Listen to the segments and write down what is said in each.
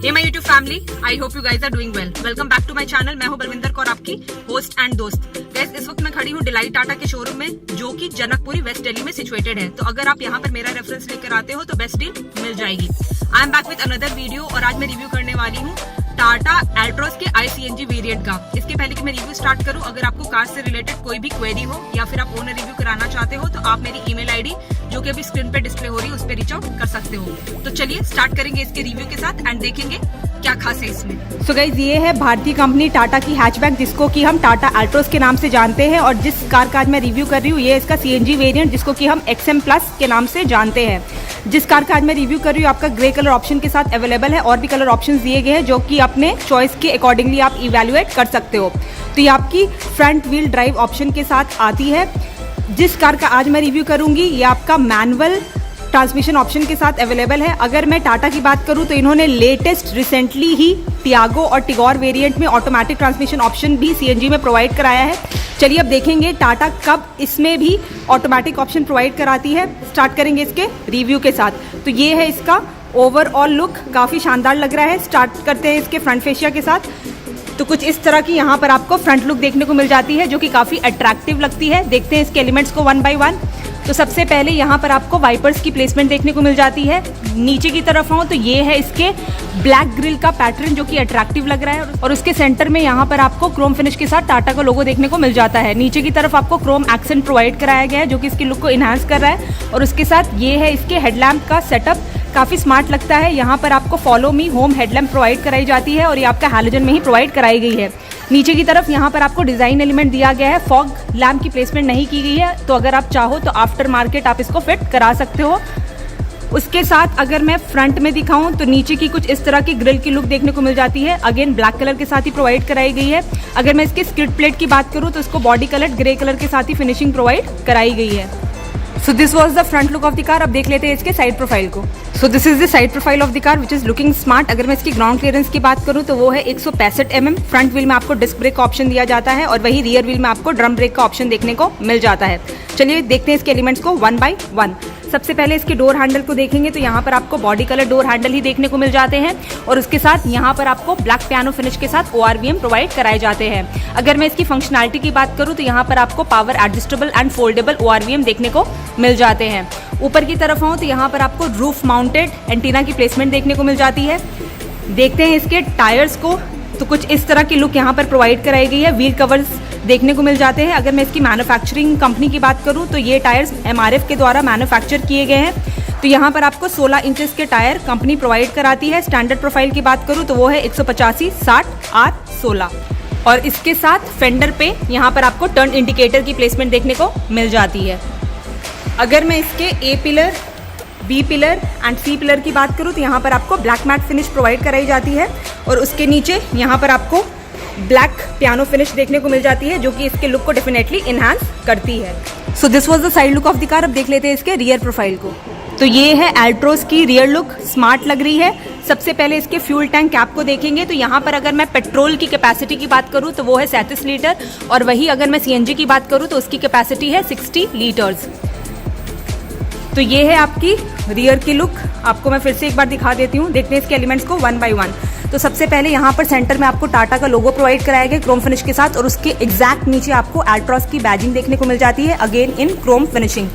Hey my YouTube family, I hope you guys are doing well. Welcome back to my channel. मैं हूं बलविंदर कौर, आपकी host and दोस्त। Guys, इस वक्त मैं खड़ी हूं डिलाइट टाटा के शोरूम में, जो कि जनकपुरी वेस्ट दिल्ली में सिचुएटेड है। तो अगर आप यहां पर मेरा रेफरेंस लेकर आते हो तो बेस्ट डील मिल जाएगी। I am back with another video और आज मैं रिव्यू करने वाली हूँ टाटा एल्ट्रोस के ICNG वेरिएंट का। इसके पहले कि मैं रिव्यू स्टार्ट करूं, अगर आपको कार से रिलेटेड कोई भी क्वेरी हो या फिर आप ओनर रिव्यू कराना चाहते हो तो आप मेरी ईमेल आईडी जो कि अभी स्क्रीन पे डिस्प्ले हो रही है उस पर रीच आउट कर सकते हो। तो चलिए स्टार्ट करेंगे इसके रिव्यू के साथ एंड देखेंगे क्या खास है इसमें। सो गाइज, ये है भारतीय कंपनी टाटा की हैचबैक, जिसको कि हम टाटा एल्ट्रोस के नाम से जानते हैं। और जिस कार का आज मैं रिव्यू कर रही हूँ ये इसका CNG वेरिएंट, जिसको कि हम XM प्लस के नाम से जानते हैं। जिस कार का आज मैं रिव्यू कर रही हूँ आपका ग्रे कलर ऑप्शन के साथ अवेलेबल है, और भी कलर ऑप्शन दिए गए हैं जो कि अपने चॉइस के अकॉर्डिंगली आप इवेल्युएट कर सकते हो। तो ये आपकी फ्रंट व्हील ड्राइव ऑप्शन के साथ आती है। जिस कार का आज मैं रिव्यू करूंगी ये आपका मैनुअल ट्रांसमिशन ऑप्शन के साथ अवेलेबल है। अगर मैं टाटा की बात करूं तो इन्होंने लेटेस्ट रिसेंटली ही टियागो और टिगोर वेरिएंट में ऑटोमेटिक ट्रांसमिशन ऑप्शन भी CNG में प्रोवाइड कराया है। चलिए अब देखेंगे टाटा कब इसमें भी ऑटोमेटिक ऑप्शन प्रोवाइड कराती है। स्टार्ट करेंगे इसके रिव्यू के साथ। तो ये है इसका ओवरऑल लुक, काफ़ी शानदार लग रहा है। स्टार्ट करते हैं इसके फ्रंट फेशिया के साथ। तो कुछ इस तरह की यहाँ पर आपको फ्रंट लुक देखने को मिल जाती है, जो कि काफ़ी अट्रैक्टिव लगती है। देखते हैं इसके एलिमेंट्स को वन बाय वन। तो सबसे पहले यहाँ पर आपको वाइपर्स की प्लेसमेंट देखने को मिल जाती है। नीचे की तरफ आऊँ तो ये है इसके ब्लैक ग्रिल का पैटर्न, जो कि अट्रैक्टिव लग रहा है। और उसके सेंटर में यहाँ पर आपको क्रोम फिनिश के साथ टाटा का लोगो देखने को मिल जाता है। नीचे की तरफ आपको क्रोम एक्सेंट प्रोवाइड कराया गया है, जो कि इसकी लुक को इन्हांस कर रहा है। और उसके साथ ये है इसके हेडलैम्प का सेटअप, काफ़ी स्मार्ट लगता है। यहाँ पर आपको follow me home headlamp provide कराई जाती है और ये आपका हैलोजन में ही प्रोवाइड कराई गई है। नीचे की तरफ यहाँ पर आपको डिज़ाइन एलिमेंट दिया गया है। फॉग लैम्प की प्लेसमेंट नहीं की गई है, तो अगर आप चाहो तो आफ्टर मार्केट आप इसको फिट करा सकते हो। उसके साथ अगर मैं फ्रंट में दिखाऊं तो नीचे की कुछ इस तरह की ग्रिल की लुक देखने को मिल जाती है। अगेन ब्लैक कलर के साथ ही प्रोवाइड कराई गई है। अगर मैं इसकी स्किड प्लेट की बात करूँ तो इसको बॉडी कलर ग्रे कलर के साथ ही फिनिशिंग प्रोवाइड कराई गई है। So this was the front look of the car. अब देख लेते हैं इसके साइड प्रोफाइल को। So this is the side profile of the car which is looking smart. अगर मैं इसकी ग्राउंड क्लियरेंस की बात करूं तो वो है 165 mm। फ्रंट व्हील में आपको डिस्क ब्रेक का ऑप्शन दिया जाता है और वही रियर व्हील में आपको ड्रम ब्रेक का ऑप्शन देखने को मिल जाता है। चलिए देखते हैं इसके एलिमेंट्स को वन बाय वन। सबसे पहले इसके डोर हैंडल को देखेंगे तो यहाँ पर आपको बॉडी कलर डोर हैंडल ही देखने को मिल जाते हैं, और उसके साथ यहाँ पर आपको ब्लैक पियानो फिनिश के साथ ORVM प्रोवाइड कराए जाते हैं। अगर मैं इसकी फंक्शनैलिटी की बात करूँ तो यहाँ पर आपको power adjustable and foldable ORVM देखने को मिल जाते हैं। ऊपर की तरफ आऊँ तो यहाँ पर आपको रूफ माउंटेड एंटीना की प्लेसमेंट देखने को मिल जाती है। देखते हैं इसके टायर्स को, तो कुछ इस तरह की लुक यहाँ पर प्रोवाइड कराई गई है। व्हील कवर्स देखने को मिल जाते हैं। अगर मैं इसकी मैन्युफैक्चरिंग कंपनी की बात करूं तो ये टायर्स MRF के द्वारा मैन्युफैक्चर किए गए हैं। तो यहाँ पर आपको 16 इंचेस के टायर कंपनी प्रोवाइड कराती है। स्टैंडर्ड प्रोफाइल की बात करूं तो वो है 185/60R16। और इसके साथ फेंडर पे यहाँ पर आपको टर्न इंडिकेटर की प्लेसमेंट देखने को मिल जाती है। अगर मैं इसके A pillar, B pillar and C pillar की बात करूँ तो यहाँ पर आपको ब्लैक मैट फिनिश प्रोवाइड कराई जाती है, और उसके नीचे यहाँ पर आपको ब्लैक पियानो फिनिश देखने को मिल जाती है, जो कि इसके लुक को डेफिनेटली इन्हांस करती है। So this was the side look of the car. अब देख लेते हैं इसके रियर प्रोफाइल को। तो ये है एल्ट्रोस की रियर लुक, स्मार्ट लग रही है। सबसे पहले इसके फ्यूल टैंक कैप को देखेंगे तो यहाँ पर अगर मैं पेट्रोल की कैपेसिटी की बात करूँ तो वो है 37 लीटर, और वही अगर मैं CNG की बात करूँ तो उसकी कैपेसिटी है 60 लीटर्स। तो ये है आपकी रियर की लुक। आपको मैं फिर से एक बार दिखा देती हूँ। देखते हैं इसके एलिमेंट्स को वन बाय वन। तो सबसे पहले यहाँ पर सेंटर में आपको टाटा का लोगो प्रोवाइड कराया गया क्रोम फिनिश के साथ, और उसके एग्जैक्ट नीचे आपको एल्ट्रोस की बैजिंग देखने को मिल जाती है, अगेन इन क्रोम फिनिशिंग।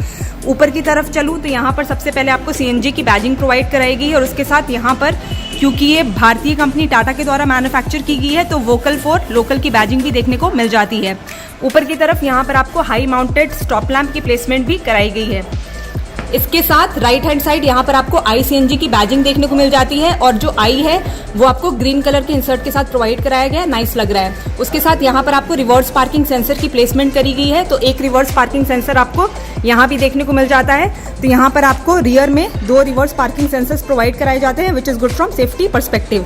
ऊपर की तरफ चलूँ तो यहाँ पर सबसे पहले आपको CNG की बैजिंग प्रोवाइड कराएगी, और उसके साथ यहाँ पर क्योंकि ये भारतीय कंपनी टाटा के द्वारा मैन्युफैक्चर की गई है तो वोकल फॉर लोकल की बैजिंग भी देखने को मिल जाती है। ऊपर की तरफ यहाँ पर आपको हाई माउंटेड स्टॉप लैम्प की प्लेसमेंट भी कराई गई है। इसके साथ राइट हैंड साइड यहाँ पर आपको ICNG की बैजिंग देखने को मिल जाती है, और जो आई है वो आपको ग्रीन कलर के इंसर्ट के साथ प्रोवाइड कराया गया है। नाइस लग रहा है। उसके साथ यहाँ पर आपको रिवर्स पार्किंग सेंसर की प्लेसमेंट करी गई है, तो एक रिवर्स पार्किंग सेंसर आपको यहाँ भी देखने को मिल जाता है। तो यहाँ पर आपको रियर में 2 रिवर्स पार्किंग सेंसर्स प्रोवाइड कराए जाते हैं, which is good from safety perspective.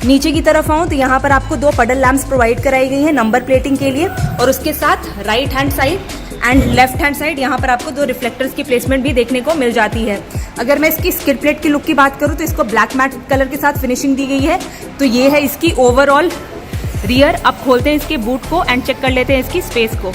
नीचे की तरफ आऊँ तो यहाँ पर आपको 2 पडल लैम्प्स प्रोवाइड कराई गई है नंबर प्लेटिंग के लिए, और उसके साथ right hand side and left hand side यहाँ पर आपको 2 रिफ्लेक्टर्स की प्लेसमेंट भी देखने को मिल जाती है। अगर मैं इसकी स्किड प्लेट की लुक की बात करूँ तो इसको ब्लैक मैट कलर के साथ फिनिशिंग दी गई है। तो ये है इसकी ओवरऑल रियर। अब खोलते हैं इसके बूट को एंड चेक कर लेते हैं इसकी स्पेस को।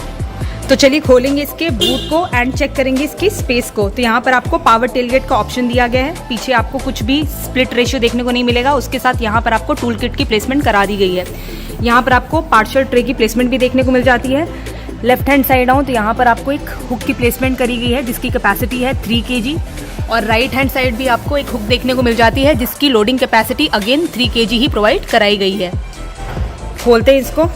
तो चलिए खोलेंगे इसके बूट को एंड चेक करेंगे इसकी स्पेस को। तो यहाँ पर आपको पावर टेलगेट का ऑप्शन दिया गया है। पीछे आपको कुछ भी स्प्लिट रेशियो देखने को नहीं मिलेगा। उसके साथ यहाँ पर आपको टूल किट की प्लेसमेंट करा दी गई है। यहाँ पर आपको पार्शियल ट्रे की प्लेसमेंट भी देखने को मिल जाती है। लेफ्ट हैंड साइड आऊँ तो यहाँ पर आपको एक हुक की प्लेसमेंट करी गई है जिसकी कैपेसिटी है 3 kg। और राइट हैंड साइड भी आपको एक हुक देखने को मिल जाती है जिसकी लोडिंग कैपेसिटी अगेन 3 kg ही प्रोवाइड कराई गई है। खोलते हैं इसको।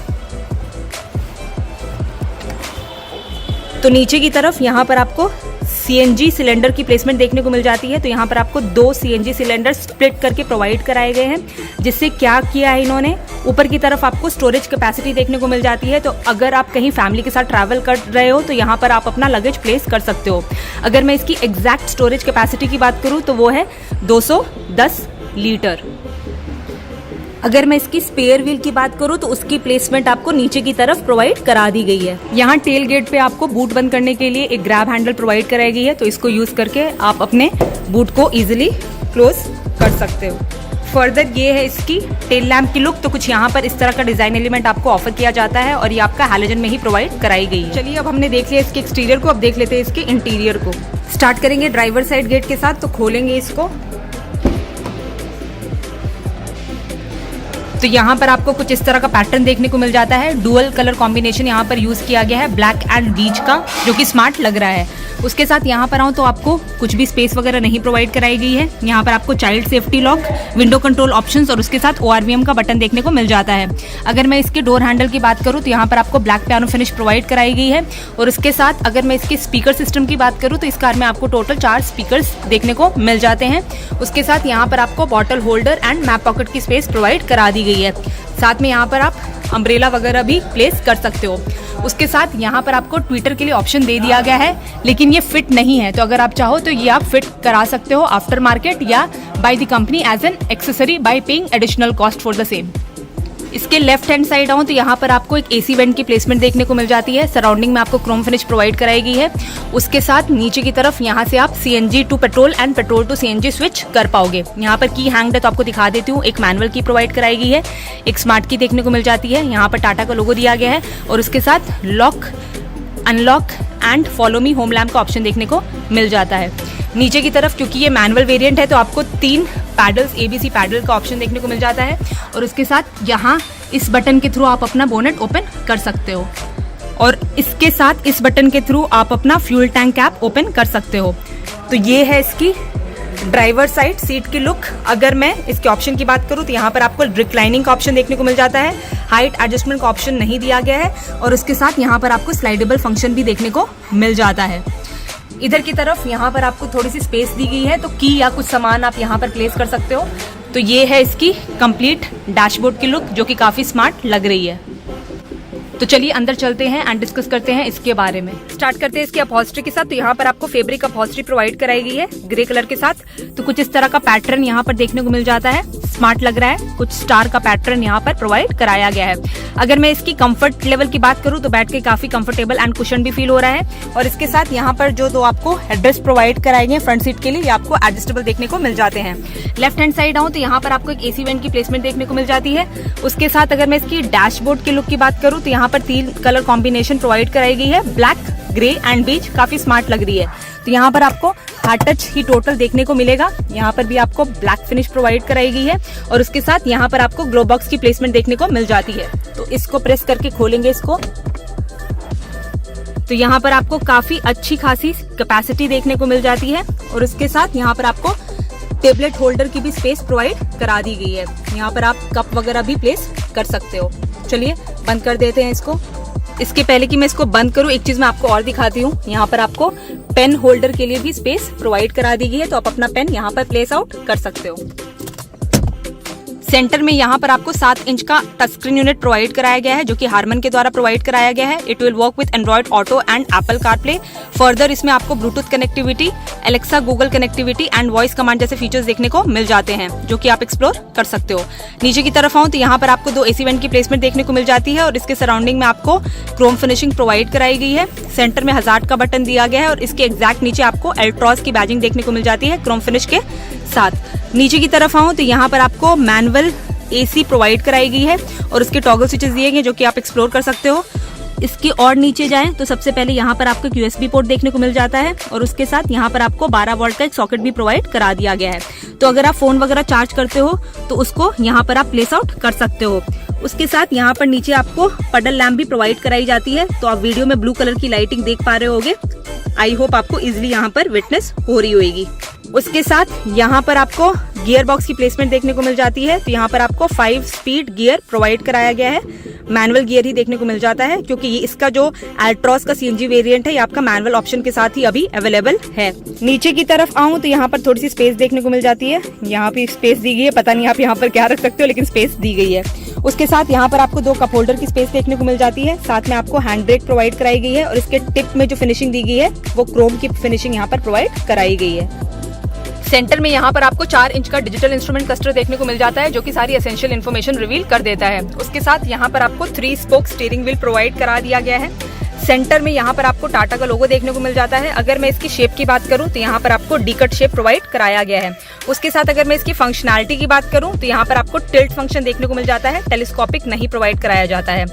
तो नीचे की तरफ यहाँ पर आपको CNG सिलेंडर की प्लेसमेंट देखने को मिल जाती है। तो यहाँ पर आपको 2 CNG सिलेंडर स्प्लिट करके प्रोवाइड कराए गए हैं। जिससे क्या किया है इन्होंने, ऊपर की तरफ आपको स्टोरेज कैपेसिटी देखने को मिल जाती है। तो अगर आप कहीं फैमिली के साथ ट्रैवल कर रहे हो तो यहाँ पर आप अपना लगेज प्लेस कर सकते हो। अगर मैं इसकी एग्जैक्ट स्टोरेज कैपेसिटी की बात करूँ तो वो है 210 लीटर। अगर मैं इसकी स्पेयर व्हील की बात करूं तो उसकी प्लेसमेंट आपको नीचे की तरफ प्रोवाइड करा दी गई है। यहाँ टेल गेट पे आपको बूट बंद करने के लिए एक ग्रैब हैंडल प्रोवाइड कराई गई है। तो इसको यूज करके आप अपने बूट को इजीली क्लोज कर सकते हो। फर्दर ये है इसकी टेल लैम्प की लुक। तो कुछ यहाँ पर इस तरह का डिजाइन एलिमेंट आपको ऑफर किया जाता है और ये आपका हैलोजन में ही प्रोवाइड कराई गई है। चलिए अब हमने देख लिया इसके एक्सटीरियर को, अब देख लेते हैं इसके इंटीरियर को। स्टार्ट करेंगे ड्राइवर साइड गेट के साथ। तो खोलेंगे इसको। तो यहाँ पर आपको कुछ इस तरह का पैटर्न देखने को मिल जाता है। डुअल कलर कॉम्बिनेशन यहाँ पर यूज किया गया है, ब्लैक एंड बीच का, जो कि स्मार्ट लग रहा है। उसके साथ यहाँ पर आऊँ तो आपको कुछ भी स्पेस वगैरह नहीं प्रोवाइड कराई गई है। यहाँ पर आपको child safety lock, window control options और उसके साथ ORVM का बटन देखने को मिल जाता है। अगर मैं इसके डोर हैंडल की बात करूँ तो यहाँ पर आपको ब्लैक पियानो फिनिश प्रोवाइड कराई गई है। और उसके साथ अगर मैं इसके स्पीकर सिस्टम की बात करूँ तो इस कार में आपको टोटल 4 स्पीकर्स देखने को मिल जाते हैं। उसके साथ यहाँ पर आपको bottle holder and map pocket की स्पेस प्रोवाइड करा दी गई है। साथ में यहाँ पर आप अम्ब्रेला वगैरह भी प्लेस कर सकते हो। उसके साथ यहाँ पर आपको ट्विटर के लिए ऑप्शन दे दिया गया है, लेकिन ये फिट नहीं है। तो अगर आप चाहो तो ये आप फिट करा सकते हो आफ्टर मार्केट या by the company as an accessory by paying additional cost for the same. इसके लेफ्ट हैंड साइड आऊँ तो यहाँ पर आपको एक AC वेंट की प्लेसमेंट देखने को मिल जाती है। सराउंडिंग में आपको क्रोम फिनिश प्रोवाइड कराई गई है। उसके साथ नीचे की तरफ यहाँ से आप CNG to petrol and petrol to CNG switch कर पाओगे। यहाँ पर की हैंग है तो आपको दिखा देती हूँ। एक मैनुअल की प्रोवाइड कराई गई है, एक स्मार्ट की देखने को मिल जाती है। यहाँ पर टाटा का लोगो दिया गया है और उसके साथ lock, unlock and follow me home lamp का ऑप्शन देखने को मिल जाता है। नीचे की तरफ क्योंकि ये मैनुअल वेरिएंट है तो आपको 3 पैडल्स, ABC पैडल का ऑप्शन देखने को मिल जाता है। और उसके साथ यहाँ इस बटन के थ्रू आप अपना बोनेट ओपन कर सकते हो और इसके साथ इस बटन के थ्रू आप अपना फ्यूल टैंक कैप ओपन कर सकते हो। तो ये है इसकी ड्राइवर साइड सीट की लुक। अगर मैं इसके ऑप्शन की बात करूँ तो यहाँ पर आपको रिक्लाइनिंग का ऑप्शन देखने को मिल जाता है। हाइट एडजस्टमेंट का ऑप्शन नहीं दिया गया है और उसके साथ यहाँ पर आपको स्लाइडेबल फंक्शन भी देखने को मिल जाता है। इधर की तरफ यहाँ पर आपको थोड़ी सी स्पेस दी गई है तो की या कुछ सामान आप यहाँ पर प्लेस कर सकते हो। तो ये है इसकी कंप्लीट डैशबोर्ड की लुक, जो कि काफी स्मार्ट लग रही है। तो चलिए अंदर चलते हैं एंड डिस्कस करते हैं इसके बारे में। स्टार्ट करते हैं इसकी अपहोल्स्ट्री के साथ। तो यहाँ पर आपको फैब्रिक अपहोल्स्ट्री प्रोवाइड कराई गई है ग्रे कलर के साथ। तो कुछ इस तरह का पैटर्न यहाँ पर देखने को मिल जाता है, स्मार्ट लग रहा है। कुछ स्टार का पैटर्न यहाँ पर प्रोवाइड कराया गया है। अगर मैं इसकी कंफर्ट लेवल की बात करूँ तो बैठ के काफी कंफर्टेबल एंड कुशन भी फील हो रहा है। और इसके साथ यहाँ पर जो 2 आपको हेडरेस्ट प्रोवाइड कराएंगे फ्रंट सीट के लिए, ये आपको एडजस्टेबल देखने को मिल जाते हैं। लेफ्ट हैंड साइड आऊँ तो यहाँ पर आपको एक AC वेंट की प्लेसमेंट देखने को मिल जाती है। उसके साथ अगर मैं इसकी डैशबोर्ड की लुक की बात करूँ तो यहाँ पर 3 कलर कॉम्बिनेशन प्रोवाइड कराई गई है, ब्लैक, ग्रे एंड बीच। काफी स्मार्ट लग रही है। तो यहाँ पर आपको हार्ड टच ही टोटल देखने को मिलेगा। यहाँ पर भी आपको ब्लैक फिनिश प्रोवाइड कराई गई है और उसके साथ यहाँ पर आपको ग्लो बॉक्स की प्लेसमेंट देखने को मिल जाती है। तो इसको प्रेस करके खोलेंगे इसको। तो यहाँ पर आपको काफी अच्छी खासी कैपेसिटी देखने को मिल जाती है और उसके साथ यहाँ पर आपको टेबलेट होल्डर की भी स्पेस प्रोवाइड करा दी गई है। यहाँ पर आप कप वगैरह भी प्लेस कर सकते हो। चलिए बंद कर देते हैं इसको। इसके पहले कि मैं इसको बंद करूं, एक चीज मैं आपको और दिखाती हूँ। यहाँ पर आपको पेन होल्डर के लिए भी स्पेस प्रोवाइड करा दी गई है, तो आप अपना पेन यहाँ पर प्लेस आउट कर सकते हो। सेंटर में यहाँ पर आपको 7 इंच का टच स्क्रीन यूनिट प्रोवाइड कराया गया है, जो कि हारमन के द्वारा प्रोवाइड कराया गया है। It will work with Android auto and Apple CarPlay. Further इसमें आपको Bluetooth connectivity, Alexa, Google connectivity and voice command जैसे फीचर्स देखने को मिल जाते हैं, जो कि आप एक्सप्लोर कर सकते हो। नीचे की तरफ आऊँ तो यहाँ पर आपको 2 AC वेंट की प्लेसमेंट देखने को मिल जाती है और इसके सराउंडिंग में आपको क्रोम फिनिशिंग प्रोवाइड कराई गई है। सेंटर में हजार्ड का बटन दिया गया है और इसके एग्जैक्ट नीचे आपको एल्ट्रॉस की बैजिंग देखने को मिल जाती है क्रोम फिनिश के साथ। नीचे की तरफ आऊँ तो यहाँ पर आपको मैनुअल AC प्रोवाइड कराई गई है और उसके टॉगल स्विचेस दिए गए, जो कि आप एक्सप्लोर कर सकते हो। इसके और नीचे जाएं तो सबसे पहले यहाँ पर आपको USB पोर्ट देखने को मिल जाता है और उसके साथ यहाँ पर आपको 12 वोल्ट का एक सॉकेट भी प्रोवाइड करा दिया गया है। तो अगर आप फोन वगैरह चार्ज करते हो तो उसको यहाँ पर आप प्लेस आउट कर सकते हो। उसके साथ यहाँ पर नीचे आपको पडल लैम्प भी प्रोवाइड कराई जाती है। तो आप वीडियो में ब्लू कलर की लाइटिंग देख पा रहे होगे। आई होप आपको इजिली यहाँ पर विटनेस हो रही होगी। उसके साथ यहाँ पर आपको गियर बॉक्स की प्लेसमेंट देखने को मिल जाती है। तो यहाँ पर आपको 5 स्पीड गियर प्रोवाइड कराया गया है। मैनुअल गियर ही देखने को मिल जाता है क्योंकि ये इसका जो एल्ट्रॉस का CNG वेरिएंट है ये आपका मैनुअल ऑप्शन के साथ ही अभी अवेलेबल है। नीचे की तरफ आऊं तो यहाँ पर थोड़ी सी स्पेस देखने को मिल जाती है। यहाँ पे स्पेस दी गई है, पता नहीं आप यहाँ पर क्या रख सकते हो, लेकिन स्पेस दी गई है। उसके साथ यहाँ पर आपको 2 कप होल्डर की स्पेस देखने को मिल जाती है। साथ में आपको हैंड ब्रेक प्रोवाइड कराई गई है और इसके टिप में जो फिनिशिंग दी गई है वो क्रोम की फिनिशिंग यहाँ पर प्रोवाइड कराई गई है। सेंटर में यहाँ पर आपको 4 इंच का डिजिटल इंस्ट्रूमेंट क्लस्टर देखने को मिल जाता है जो कि सारी एसेंशियल इन्फॉर्मेशन रिवील कर देता है। उसके साथ यहाँ पर आपको 3 स्पोक स्टीयरिंग व्हील प्रोवाइड करा दिया गया है। सेंटर में यहाँ पर आपको टाटा का लोगो देखने को मिल जाता है। अगर मैं इसकी शेप की बात करूँ तो यहाँ पर आपको डी कट शेप प्रोवाइड कराया गया है। उसके साथ अगर मैं इसकी फंक्शनैलिटी की बात करूँ तो यहाँ पर आपको टिल्ट फंक्शन देखने को मिल जाता है। टेलीस्कोपिक नहीं प्रोवाइड कराया जाता है।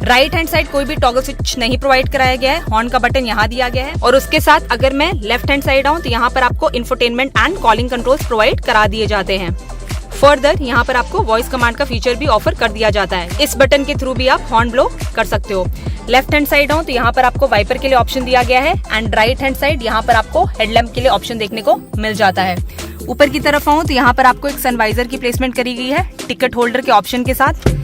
राइट हैंड साइड कोई भी टॉगल स्विच नहीं प्रोवाइड कराया गया है। हॉर्न का बटन यहाँ दिया गया है। और उसके साथ अगर मैं लेफ्ट हैंड साइड आऊँ तो यहाँ पर आपको infotainment and calling controls provide करा दिए जाते हैं। फर्दर यहाँ पर आपको वॉइस कमांड का फीचर भी ऑफर कर दिया जाता है। इस बटन के थ्रू भी आप हॉर्न ब्लो कर सकते हो। लेफ्ट हैंड साइड आऊँ तो यहाँ पर आपको वाइपर के लिए ऑप्शन दिया गया है एंड राइट हैंड साइड यहाँ पर आपको हेडलैम्प के लिए ऑप्शन देखने को मिल जाता है। ऊपर की तरफ आऊँ तो यहाँ पर आपको एक सनवाइजर की प्लेसमेंट करी गई है टिकट होल्डर के ऑप्शन के साथ।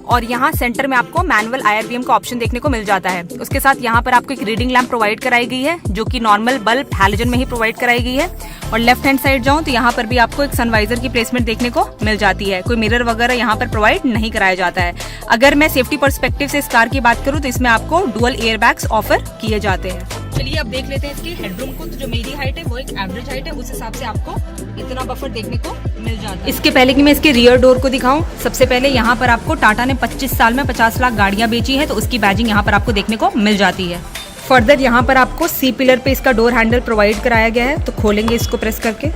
और यहाँ सेंटर में आपको मैनुअल IRVM का ऑप्शन देखने को मिल जाता है। उसके साथ यहाँ पर आपको एक रीडिंग लैम्प प्रोवाइड कराई गई है जो कि नॉर्मल बल्ब हैलोजन में ही प्रोवाइड कराई गई है। और लेफ्ट हैंड साइड जाऊँ तो यहाँ पर भी आपको एक सनवाइजर की प्लेसमेंट देखने को मिल जाती है। कोई मिरर वगैरह यहाँ पर प्रोवाइड नहीं कराया जाता है। अगर मैं सेफ्टी पर्सपेक्टिव से इस कार की बात करूँ तो इसमें आपको डुअल एयर बैग्स ऑफर किए जाते हैं। चलिए अब देख लेते हैं इसकी हेडरूम को। तो जो मेरी हाइट है वो एक एवरेज हाइट है, उस हिसाब से आपको इतना बफर देखने को मिल जाता है। इसके पहले कि मैं इसके रियर डोर को दिखाऊं, सबसे पहले यहाँ पर आपको टाटा ने 25 साल में 50 लाख गाड़ियां बेची है तो उसकी बैजिंग यहाँ पर आपको देखने को मिल जाती है। फर्दर यहाँ पर आपको C पिलर पे इसका डोर हैंडल प्रोवाइड कराया गया है। तो खोलेंगे इसको प्रेस करके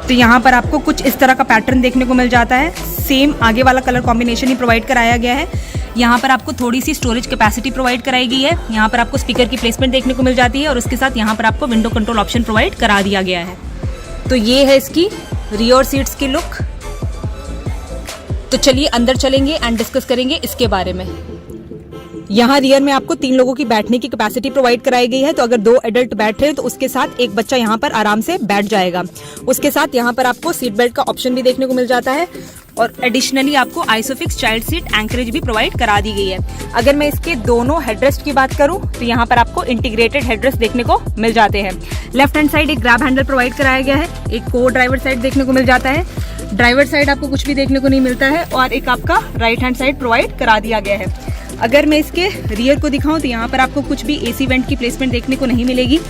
तो यहाँ पर आपको कुछ इस तरह का पैटर्न देखने को मिल जाता है। सेम आगे वाला कलर कॉम्बिनेशन ही प्रोवाइड कराया गया है। यहाँ पर आपको थोड़ी सी स्टोरेज कैपेसिटी प्रोवाइड कराई गई है। यहाँ पर आपको स्पीकर की प्लेसमेंट देखने को मिल जाती है और उसके साथ यहाँ पर आपको विंडो कंट्रोल ऑप्शन प्रोवाइड करा दिया गया है। तो ये है इसकी रियर सीट्स की लुक। तो चलिए अंदर चलेंगे एंड डिस्कस करेंगे इसके बारे में। यहाँ रियर में आपको 3 लोगों की बैठने की कैपेसिटी प्रोवाइड कराई गई है। तो अगर 2 एडल्ट बैठे हैं तो उसके साथ एक बच्चा यहाँ पर आराम से बैठ जाएगा। उसके साथ यहाँ पर आपको सीट बेल्ट का ऑप्शन भी देखने को मिल जाता है और एडिशनली आपको आइसोफिक्स चाइल्ड सीट एंकरेज भी प्रोवाइड करा दी गई है। अगर मैं इसके दोनों हेडरेस्ट की बात करूं तो यहाँ पर आपको इंटीग्रेटेड हेडरेस्ट देखने को मिल जाते हैं। लेफ्ट हैंड साइड एक ग्रैब हैंडल प्रोवाइड कराया गया है। एक को ड्राइवर साइड देखने को मिल जाता है। ड्राइवर साइड आपको कुछ भी देखने को नहीं मिलता है और एक आपका राइट हैंड साइड प्रोवाइड करा दिया गया है। अगर मैं इसके रियर को दिखाऊं तो यहाँ पर आपको कुछ भी AC वेंट की प्लेसमेंट देखने को नहीं मिलेगी।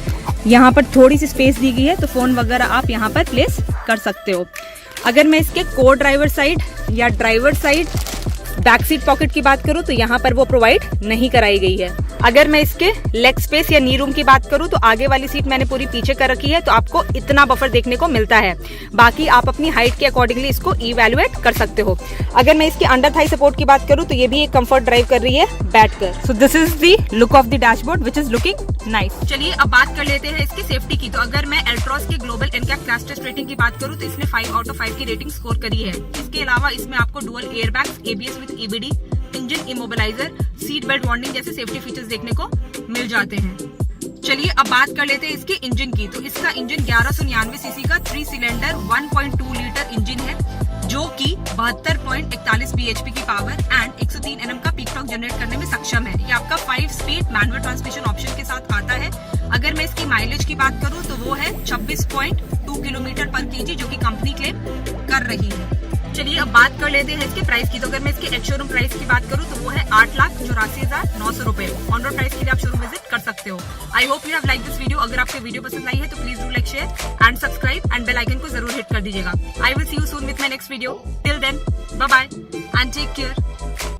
यहाँ पर थोड़ी सी स्पेस दी गई है तो फोन वगैरह आप यहाँ पर प्लेस कर सकते हो। अगर मैं इसके को ड्राइवर साइड या driver side back seat pocket की बात करूं तो यहाँ पर वो प्रोवाइड नहीं कराई गई है। अगर मैं इसके लेग स्पेस या नी रूम की बात करूं तो आगे वाली सीट मैंने पूरी पीछे कर रखी है तो आपको इतना बफर देखने को मिलता है। बाकी आप अपनी हाइट के अकॉर्डिंगली इसको इवैल्यूएट कर सकते हो। अगर मैं इसके अंडर थाई सपोर्ट की बात करूं तो ये भी एक कंफर्ट ड्राइव कर रही है बैठकर। So this is the look of the dashboard which is looking nice. चलिए अब बात कर लेते हैं इसकी सेफ्टी की। तो अगर मैं एल्ट्रॉस के global NCAP crash test rating की बात करूं तो इसने 5 आउट ऑफ 5 की रेटिंग स्कोर करी है। इसके अलावा इसमें आपको dual air bags, ABS with EBD, engine immobiliser, seat belt warning जैसे सेफ्टी फीचर्स देखने को मिल जाते हैं। चलिए अब बात कर लेते हैं इसके इंजन की। तो इसका इंजन 1199 सीसी का 3 सिलेंडर 1.2 लीटर इंजन है जो कि 72.41 bhp की पावर एंड 103 Nm का पीक टॉर्क जनरेट करने में सक्षम है। ये आपका 5 स्पीड मैनुअल ट्रांसमिशन ऑप्शन के साथ आता है। अगर मैं इसकी माइलेज की बात करूं तो वो है 26.2 किलोमीटर पर kg जो कि कंपनी क्लेम कर रही है। चलिए अब बात कर लेते हैं इसके प्राइस की। तो अगर मैं इसके एक्स शोरूम प्राइस की बात करूं तो वो है 8,84,900 रुपए। ऑन रोड प्राइस के लिए आप शोरूम विजिट कर सकते हो। I hope you have like this video. अगर आपको वीडियो पसंद आई है तो please do like, share and subscribe and bell icon को जरूर हिट कर दीजिएगा। I will see you soon with my next video. Till then bye bye and take care.